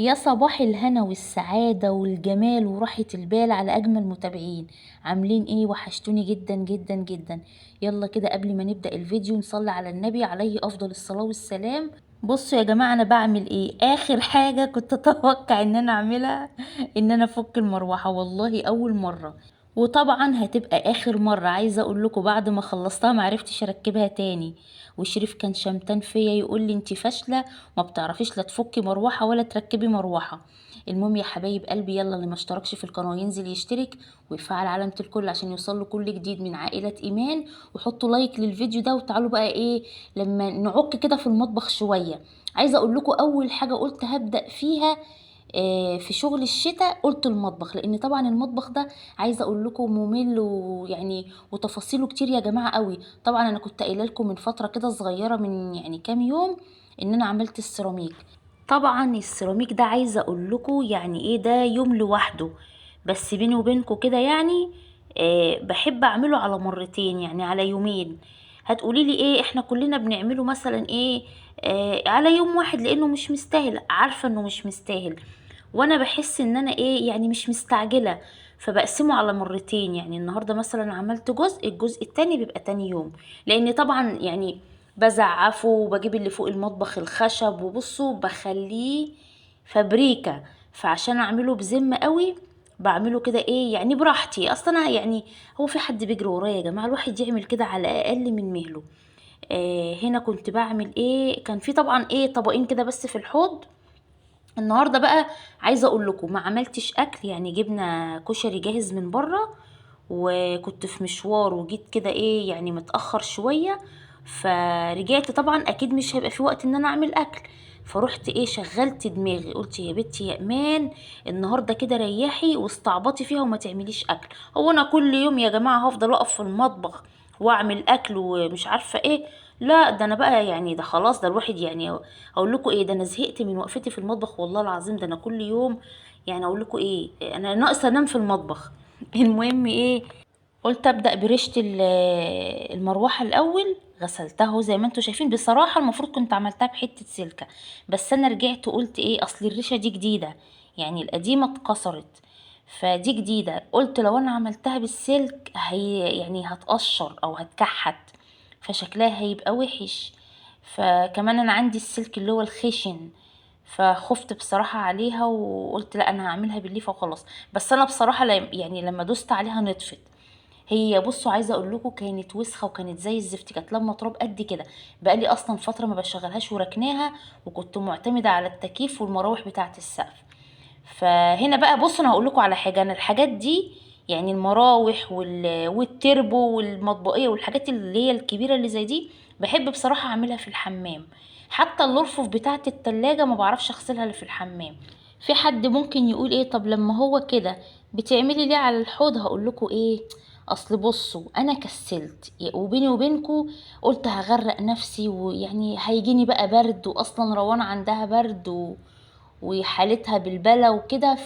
يا صباح الهنا والسعادة والجمال وراحة البال على أجمل متابعين. عاملين ايه؟ وحشتوني جدا جدا جدا. يلا كده قبل ما نبدأ الفيديو نصلي على النبي عليه أفضل الصلاة والسلام. بصوا يا جماعة، أنا بعمل ايه؟ آخر حاجة كنت أتوقع إن أنا أعملها إن أنا أفك المروحة، والله أول مرة. وطبعا هتبقى اخر مرة. عايزة اقول لكم بعد ما خلصتها معرفتش اركبها تاني، وشريف كان شمتان فيا يقول لي انتي فاشلة، ما بتعرفيش لا تفكي مروحة ولا تركبي مروحة. المهم يا حبايب قلبي، يلا اللي ما اشتركش في القناة ينزل يشترك ويفعل علامة الكل عشان يوصل له كل جديد من عائلة ايمان. وحطوا لايك للفيديو ده، وتعالوا بقى ايه لما نعك كده في المطبخ شوية. عايزة اقول لكم اول حاجة قلت هبدأ فيها في شغل الشتاء قلت المطبخ، لان طبعا المطبخ ده عايزه اقول لكم ممل ويعني وتفاصيله كتير يا جماعه قوي. طبعا انا كنت قايله لكم من فتره كده صغيره، من يعني كام يوم، ان انا عملت السيراميك. طبعا السيراميك ده عايزه اقول لكم يعني ايه، ده يوم لوحده. بس بيني وبينكم كده يعني بحب اعمله على مرتين، يعني على يومين. هتقولي لي ايه؟ احنا كلنا بنعمله مثلا ايه على يوم واحد، لانه مش مستاهل، عارفه انه مش مستاهل. وانا بحس ان انا ايه يعني مش مستعجله، فبقسمه على مرتين. يعني النهارده مثلا عملت جزء، الجزء التاني بيبقى تاني يوم. لان طبعا يعني بزعفه وبجيب اللي فوق المطبخ الخشب، وبصوا بخليه فابريكا. فعشان اعمله بذمه قوي بعمله كده ايه يعني براحتي. اصلا أنا يعني هو في حد بيجري ورايا يا جماعه؟ الواحد يعمل كده على اقل من مهله. هنا كنت بعمل ايه، كان في طبعا ايه طبقين كده بس في الحوض. النهارده بقى عايزه اقول لكم ما عملتش اكل، يعني جبنا كشري جاهز من بره، وكنت في مشوار وجيت كده ايه يعني متاخر شويه. فرجعت طبعا اكيد مش هيبقى في وقت ان انا اعمل اكل. فروحت ايه شغلت دماغي، قلت يا بنتي يا امان النهارده كده ريحي واستعبطي فيها وما تعمليش اكل. هو انا كل يوم يا جماعه هفضل اقف في المطبخ واعمل اكل ومش عارفه ايه؟ لا ده انا بقى يعني ده خلاص، ده الواحد يعني اقول لكم ايه، ده انا زهقت من وقفتي في المطبخ والله العظيم. ده انا كل يوم يعني اقول لكم ايه، انا ناقصه انام في المطبخ. المهم ايه، قلت ابدا بريشه المروحه الاول. غسلتها اهو زي ما انتم شايفين. بصراحه المفروض كنت عملتها بحته سلكه، بس انا رجعت قلت ايه، اصل الريشه دي جديده، يعني القديمه اتكسرت، فدي جديده. قلت لو انا عملتها بالسلك هي يعني هتقشر او هتكحت، فشكلها هيبقى وحش. فكمان انا عندي السلك اللي هو الخشن، فخفت بصراحة عليها وقلت لا انا هعملها بالليفة وخلاص. بس انا بصراحة يعني لما دوست عليها نطفت. هي بصوا عايزه اقول لكم كانت وسخه وكانت زي الزفت، كانت لما تراب قد كده. بقالي اصلا فتره ما بشغلهاش وركناها، وكنت معتمده على التكييف والمراوح بتاعه السقف. فهنا بقى بصوا انا هقول لكم على حاجه، انا الحاجات دي يعني المراوح والتربو والمطبقيه والحاجات اللي هي الكبيره اللي زي دي بحب بصراحه اعملها في الحمام. حتى الرفوف بتاعه التلاجة ما بعرفش اغسلها الا في الحمام. في حد ممكن يقول ايه، طب لما هو كده بتعملي ليه على الحوض؟ هقول لكم ايه، اصل بصوا انا كسلت وبيني وبينكم قلت هغرق نفسي، ويعني هيجيني بقى برد، واصلا روان عندها برد وحالتها بالبلا وكده.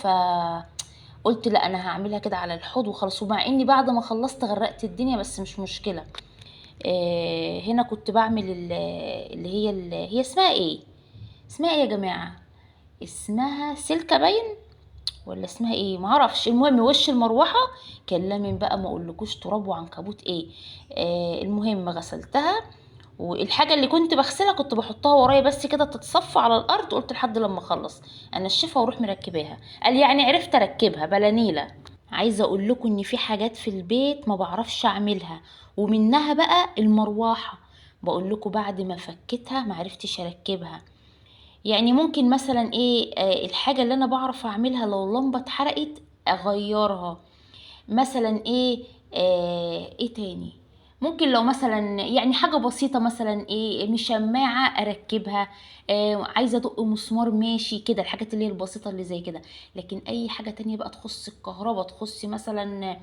قلت لا انا هعملها كده على الحوض وخلاص. ومع اني بعد ما خلصت غرقت الدنيا، بس مش مشكلة. هنا كنت بعمل اللي هي اسمها ايه، اسمها ايه يا جماعة؟ اسمها سلكة باين ولا اسمها ايه معرفش. المهم وش المروحه كان لامن بقى ما اقولكوش تراب وعنكبوت ايه. المهم غسلتها، والحاجه اللي كنت بغسلها كنت بحطها ورايا بس كده تتصفى على الارض. قلت لحد لما اخلص انشفها واروح مركباها. قال يعني عرفت اركبها بلا نيله. عايزه اقول لكم ان في حاجات في البيت ما بعرفش اعملها، ومنها بقى المروحه. بقول لكم بعد ما فكيتها ما عرفتش اركبها. يعني ممكن مثلا ايه الحاجة اللي انا بعرف اعملها لو اللمبة اتحرقت اغيرها. مثلا ايه ايه تاني، ممكن لو مثلا يعني حاجة بسيطة مثلا ايه مش شماعة اركبها. عايزة ادق مسمار ماشي كده، الحاجات اللي هي البسيطة اللي زي كده. لكن اي حاجة تانية بقى تخص الكهرباء، تخص مثلا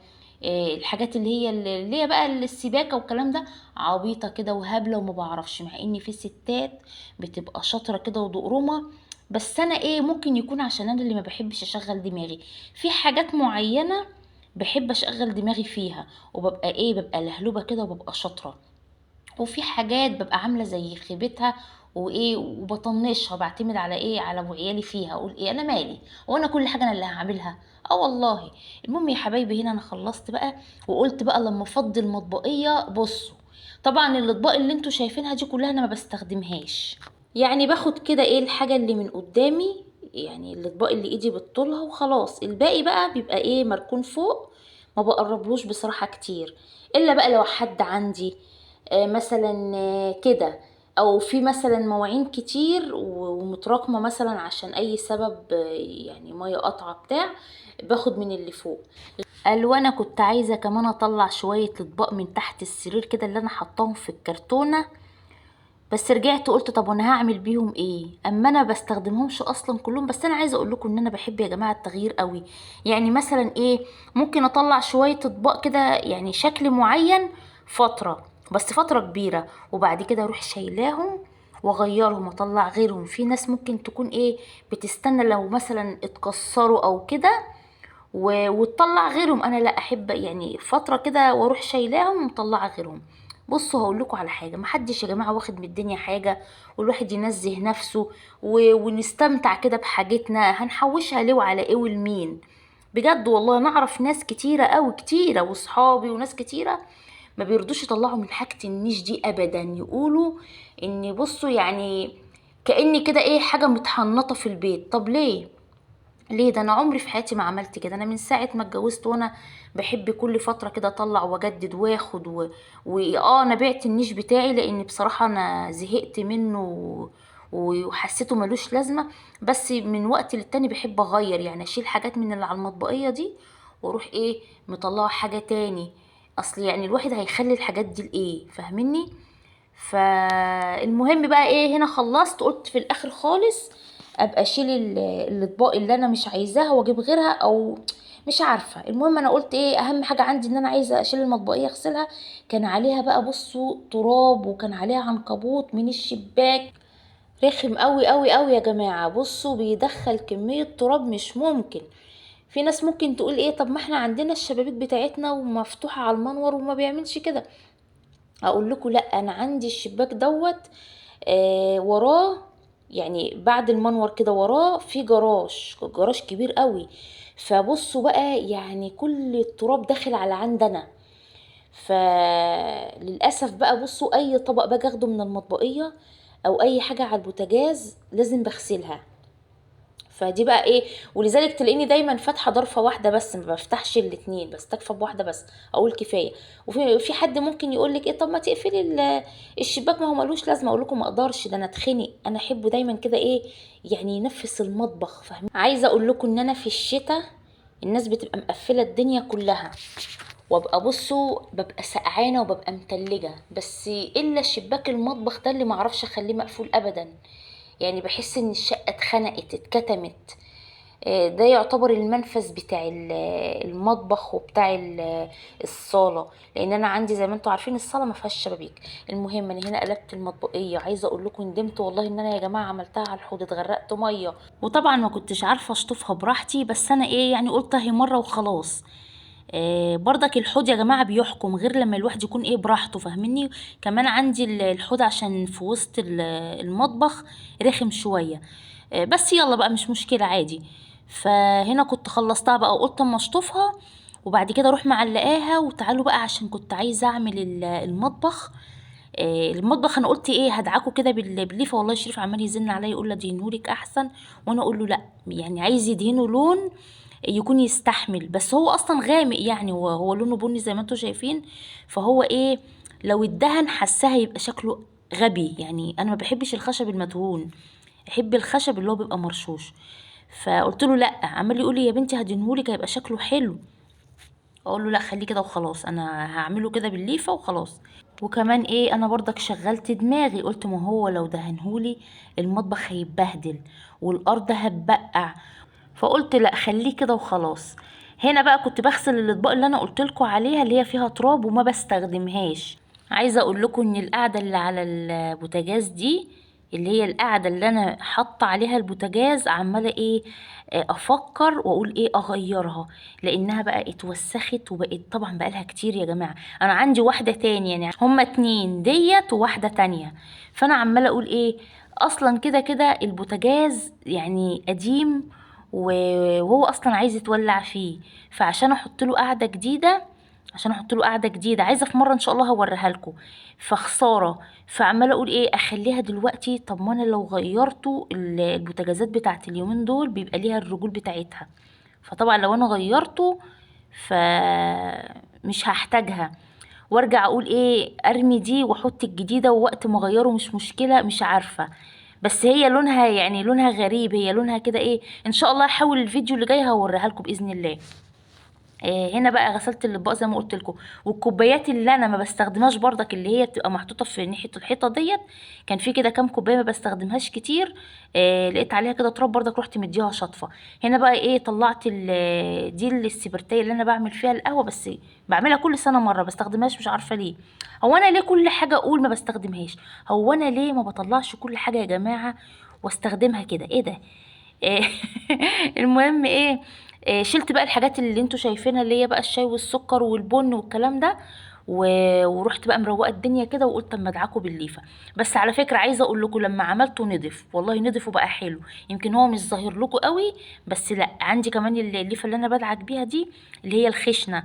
الحاجات اللي هي بقى السباكة والكلام ده، عبيطة كده وهبلة وما بعرفش. مع ان في ستات بتبقى شاطرة كده ودقرمة. بس انا ايه ممكن يكون عشان انا اللي ما بحبش اشغل دماغي في حاجات معينة، بحب اشغل دماغي فيها وببقى ايه ببقى لهلوبة كده وببقى شاطرة. وفي حاجات ببقى عاملة زي خيبتها وايه وبطنشها، بعتمد على ايه، على ابو عيالي فيها. اقول ايه انا مالي، وانا كل حاجه انا اللي هعملها؟ اه والله. المهم يا حبايبي هنا انا خلصت بقى، وقلت بقى لما افضي المطبقيه بصوا. طبعا الاطباق اللي انتوا شايفينها دي كلها انا ما بستخدمهاش، يعني باخد كده ايه الحاجه اللي من قدامي، يعني الاطباق اللي ايدي بتطولها وخلاص. الباقي بقى بيبقى ايه مركون فوق، ما بقربلوش بصراحه كتير، الا بقى لو حد عندي مثلا كده، او في مثلا مواعين كتير ومتراكمه مثلا عشان اي سبب، يعني ميه قطعه بتاع، باخد من اللي فوق. قال وانا كنت عايزه كمان اطلع شويه اطباق من تحت السرير كده اللي انا حطاهم في الكرتونه، بس رجعت قلت طب وانا هعمل بيهم ايه، اما انا بستخدمهمش اصلا كلهم. بس انا عايزه اقول لكم ان انا بحب يا جماعه التغيير قوي. يعني مثلا ايه، ممكن اطلع شويه اطباق كده يعني شكل معين فتره، بس فتره كبيره، وبعد كده اروح شايلاهم واغيرهم اطلع غيرهم. في ناس ممكن تكون ايه بتستنى لو مثلا اتكسروا او كده وتطلع غيرهم، انا لا احب يعني فتره كده واروح شايلاهم ومطلعه غيرهم. بصوا هقول لكم على حاجه، محدش يا جماعه واخد من الدنيا حاجه، والواحد ينزه نفسه ونستمتع كده بحاجتنا، هنحوشها ليه وعلى ايه والمين؟ بجد والله انا اعرف ناس كتيره قوي كتيره، وصحابي وناس كتيره ما بيرضوش يطلعوا من حاجه النيش دي ابدا، يقولوا ان بصوا يعني كأني كده ايه حاجه متحنطه في البيت. طب ليه؟ ليه؟ ده انا عمري في حياتي ما عملت كده. انا من ساعه ما اتجوزت وانا بحب كل فتره كده اطلع واجدد واخد انا بعت النيش بتاعي لان بصراحه انا زهقت منه وحسيته ملوش لازمه. بس من وقت للتاني بحب اغير، يعني اشيل حاجات من اللي على المطبقيه دي واروح ايه مطلعه حاجه تاني. اصل يعني الواحد هيخلي الحاجات دي لايه؟ فاهمني؟ فالمهم بقى ايه، هنا خلصت قلت في الاخر خالص ابقى اشيل الاطباق اللي انا مش عايزاها واجيب غيرها، او مش عارفه. المهم انا قلت ايه اهم حاجه عندي ان انا عايزه اشيل المطبقيه اغسلها. كان عليها بقى بصوا تراب، وكان عليها عنكبوت من الشباك، رخم قوي قوي قوي يا جماعه. بصوا بيدخل كميه تراب مش ممكن. في ناس ممكن تقول ايه طب ما احنا عندنا الشبابيك بتاعتنا ومفتوحه على المنور وما بيعملش كده. اقول لكم لا، انا عندي الشباك دوت وراه، يعني بعد المنور كده وراه في جراج كبير قوي. فبصوا بقى يعني كل التراب داخل على عندنا. فللاسف بقى بصوا اي طبق باجي اخده من المطبقيه او اي حاجه على البوتاجاز لازم بغسلها. فدي بقى ايه، ولذلك تلاقيني دايما فاتحه ضرفه واحده بس، ما بفتحش الاتنين، بستكفى بواحده بس اقول كفايه. وفي حد ممكن يقول لك ايه طب ما تقفلي الشباك، ما هو ملوش لازمه. اقول لكم ما اقدرش، ده انا اتخنق، انا احبه دايما كده ايه يعني ينفس المطبخ. فاهمين؟ عايزه اقول لكم ان انا في الشتاء الناس بتبقى مقفله الدنيا كلها، وابقى بصوا ببقى سقعانه وببقى متلجه، بس الا الشباك المطبخ ده اللي معرفش اخليه مقفول ابدا. يعني بحس ان الشقه اتخنقت اتكتمت. ده يعتبر المنفذ بتاع المطبخ وبتاع الصاله، لان انا عندي زي ما انتوا عارفين الصاله ما فيهاش شبابيك. المهم انا هنا قلبت المطبقيه، عايزه اقول لكم ندمت والله ان انا يا جماعه عملتها على الحوض، اتغرقت ميه، وطبعا ما كنتش عارفه اشطفها براحتي، بس انا ايه يعني قلت اهي مره وخلاص. برضك الحوض يا جماعة بيحكم غير لما الواحد يكون ايه براحته، فاهميني؟ كمان عندي الحوض عشان في وسط المطبخ رخم شوية. بس يلا بقى مش مشكلة عادي. فهنا كنت خلصتها بقى وقلت اما اشطفها وبعد كده اروح معلقاها. وتعالوا بقى عشان كنت عايزة اعمل المطبخ. المطبخ انا قلت ايه هدعكه كده بالليفه. والله شريف عمال يزن عليا يقول لي ادهنهولك احسن، وانا اقول له لا، يعني عايز يدهنه لون يكون يستحمل، بس هو اصلا غامق، يعني هو لونه بني زي ما انتوا شايفين. فهو ايه لو اتدهن حسها يبقى شكله غبي، يعني انا ما بحبش الخشب المدهون، احب الخشب اللي هو بيبقى مرشوش. فقلت له لا، عمال يقول لي يا بنتي هدهنهولك هيبقى شكله حلو. اقول له لا خليه كده وخلاص، انا هعمله كده بالليفه وخلاص. وكمان ايه انا برضك شغلت دماغي قلت ما هو لو دهنهولي المطبخ هيتبهدل والارض هتبقع، فقلت لا خليه كده وخلاص. هنا بقى كنت بغسل الاطباق اللي انا قلت لكم عليها اللي هي فيها تراب وما بستخدمهاش. عايزه اقول لكم ان القعده اللي على البوتاجاز دي اللي هي القعده اللي انا حاطه عليها البوتاجاز عماله ايه افكر واقول ايه اغيرها، لانها بقى اتوسخت وبقت طبعا بقالها كتير يا جماعه. انا عندي واحده تانية، يعني هما اتنين ديت وواحده تانية، فانا عماله اقول ايه اصلا كده كده البوتاجاز يعني قديم وهو اصلا عايز يتولع فيه، فعشان احط له قاعده جديده، عايزه في مره ان شاء الله هوريها لكم، فخساره. فعماله اقول ايه اخليها دلوقتي، طب ما انا لو غيرته البوتاجازات بتاعت اليومين دول بيبقى ليها الرجول بتاعتها، فطبعا لو انا غيرته فمش هحتاجها، وارجع اقول ايه ارمي دي واحط الجديده ووقت ما اغيره مش مشكله، مش عارفه. بس هي لونها يعني لونها غريب، هي لونها كده ايه، ان شاء الله هحاول الفيديو اللي جاي هوريها لكم باذن الله. هنا بقى غسلت الاطباق زي ما قلت لكم، والكوبايات اللي انا ما بستخدمهاش برضك اللي هي بتبقى محطوطه في ناحيه الحيطه ديت، كان في كده كام كوبايه ما بستخدمهاش كتير، لقيت عليها كده تراب برضك رحت مديها شطفه. هنا بقى ايه طلعت دي السبرتايه اللي انا بعمل فيها القهوه، بس بعملها كل سنه مره بستخدمهاش مش عارفه ليه. هو انا ليه كل حاجه اقول ما بستخدمهاش؟ هو انا ليه ما بطلعش كل حاجه يا جماعه واستخدمها كده؟ ايه ده؟ إيه المهم ايه، شلت بقى الحاجات اللي انتوا شايفينها اللي هي بقى الشاي والسكر والبن والكلام ده، ورحت بقى مروقه الدنيا كده، وقلت اما ادعكوا بالليفه. بس على فكره عايزه اقول لكم لما عملته نضف، والله نضف وبقى حلو، يمكن هو مش ظاهر لكم قوي، بس لا عندي كمان الليفه اللي انا بدعك بيها دي اللي هي الخشنه،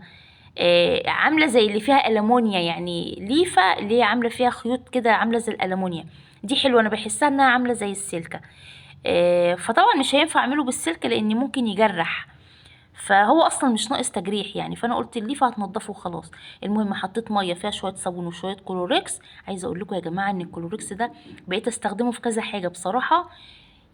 عامله زي اللي فيها ألمونيا، يعني ليفه اللي هي عامله فيها خيوط كده عامله زي الألمونيا، دي حلوه، انا بحسها انها عامله زي السلكه. فطبعا مش هينفع اعمله بالسلك لان ممكن يجرح، فهو اصلا مش ناقص تجريح يعني، فانا قلت الليفه هتنضفه وخلاص. المهم حطيت ميه فيها شويه صابون وشويه كلوريكس. عايزه اقول لكم يا جماعه ان الكلوريكس ده بقيت استخدمه في كذا حاجه بصراحه،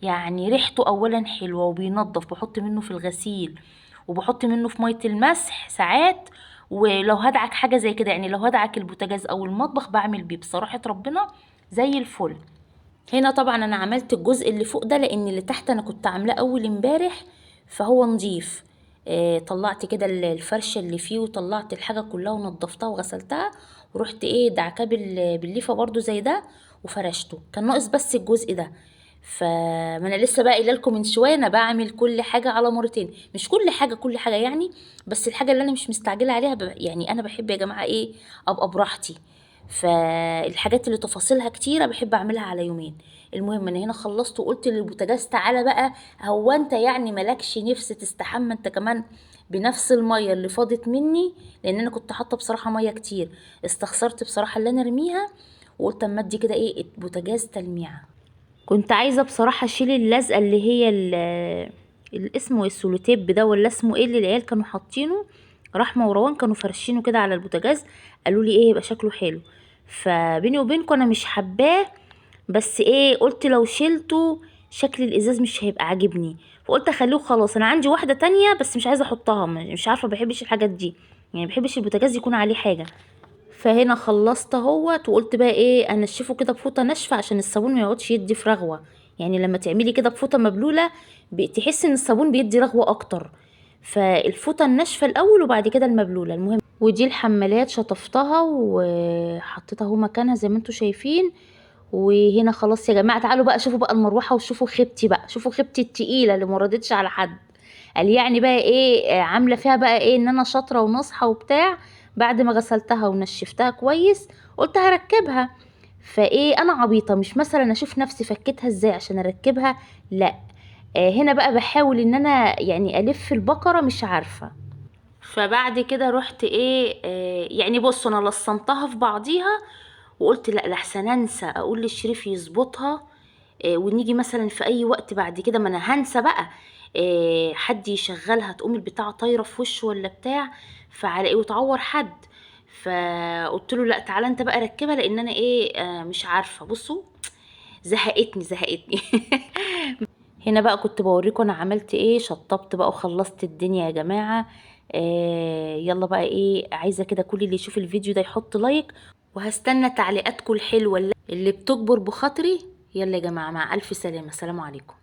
يعني ريحته اولا حلوه وبينضف، بحط منه في الغسيل وبحط منه في ميه المسح ساعات، ولو هدعك حاجه زي كده يعني لو هدعك البوتاجاز او المطبخ بعمل بيه بصراحه ربنا زي الفل. هنا طبعا انا عملت الجزء اللي فوق ده لان اللي تحت انا كنت عاملاه اول امبارح فهو نضيف. طلعت كده الفرشه اللي فيه وطلعت الحاجه كلها ونضفتها وغسلتها، ورحت ايه دعكاه بالليفه برضو زي ده وفرشته، كان ناقص بس الجزء ده. فما انا لسه بقى قايله لكم من شويه انا بعمل كل حاجه على مرتين، مش كل حاجه كل حاجه يعني، بس الحاجه اللي انا مش مستعجله عليها يعني انا بحب يا جماعه ايه ابقى براحتي، فالحاجات اللي تفاصيلها كتيره بحب اعملها على يومين. المهم انا هنا خلصت وقلت للبوتاجاز تعالى بقى، هو انت يعني مالكش نفس تستحمى انت كمان بنفس الميه اللي فاضت مني؟ لان انا كنت حاطه بصراحه ميه كتير، استخسرت بصراحه اللي انا ارميها، وقلت اما ادي كده ايه البوتاجاز تلميعه. كنت عايزه بصراحه اشيل اللزقه اللي هي اسمه السولوتيب ده ولا اسمه ايه اللي العيال كانوا حاطينه، رحمه وروان كانوا فرشينه كده على البوتاجاز، قالوا لي ايه يبقى شكله حلو، فبيني وبينكم انا مش حباه، بس ايه قلت لو شلته شكل الازاز مش هيبقى عاجبني، فقلت اخليه خلاص. انا عندي واحده تانية بس مش عايزه احطها، مش عارفه بحبش الحاجات دي، يعني بحبش البوتاجاز يكون عليه حاجه. فهنا خلصت اهوت وقلت بقى ايه انشفه كده بفوطه ناشفه عشان الصابون ما يقعدش يدي في رغوه، يعني لما تعملي كده بفوطه مبلوله تحسي ان الصابون بيدي رغوه اكتر، فالفوطه الناشفه الاول وبعد كده المبلوله. المهم ودي الحمالات شطفتها وحطيتها اهو مكانها زي ما انتم شايفين. وهنا خلاص يا جماعه تعالوا بقى شوفوا بقى المروحه وشوفوا خيبتي بقى، شوفوا خيبتي التقيله اللي مردتش على حد. قال يعني بقى ايه عامله فيها بقى ايه ان انا شاطره وناصحه وبتاع، بعد ما غسلتها ونشفتها كويس قلت هركبها. فايه انا عبيطه مش مثلا اشوف نفسي فكيتها ازاي عشان اركبها، لا. هنا بقى بحاول ان انا يعني الف البقره مش عارفه. فبعد كده رحت ايه يعني بصوا انا لصمتها في بعضيها وقلت لا لحسن انسى اقول للشريف يظبطها، ونيجي مثلا في اي وقت بعد كده ما انا هنسى بقى، حد يشغلها تقوم البتاعه طايره في وشه ولا بتاع، فعلى ايه وتعور حد. فقلت له لا تعالى انت بقى ركبها لان انا ايه مش عارفه. بصوا زهقتني هنا بقى كنت بوريكم انا عملت ايه، شطبت بقى وخلصت الدنيا يا جماعه. يلا بقى ايه عايزه كده كل اللي يشوف الفيديو ده يحط لايك، وهستنى تعليقاتكم الحلوه اللي بتكبر بخاطري. يلا يا جماعه مع الف سلامه، سلام عليكم.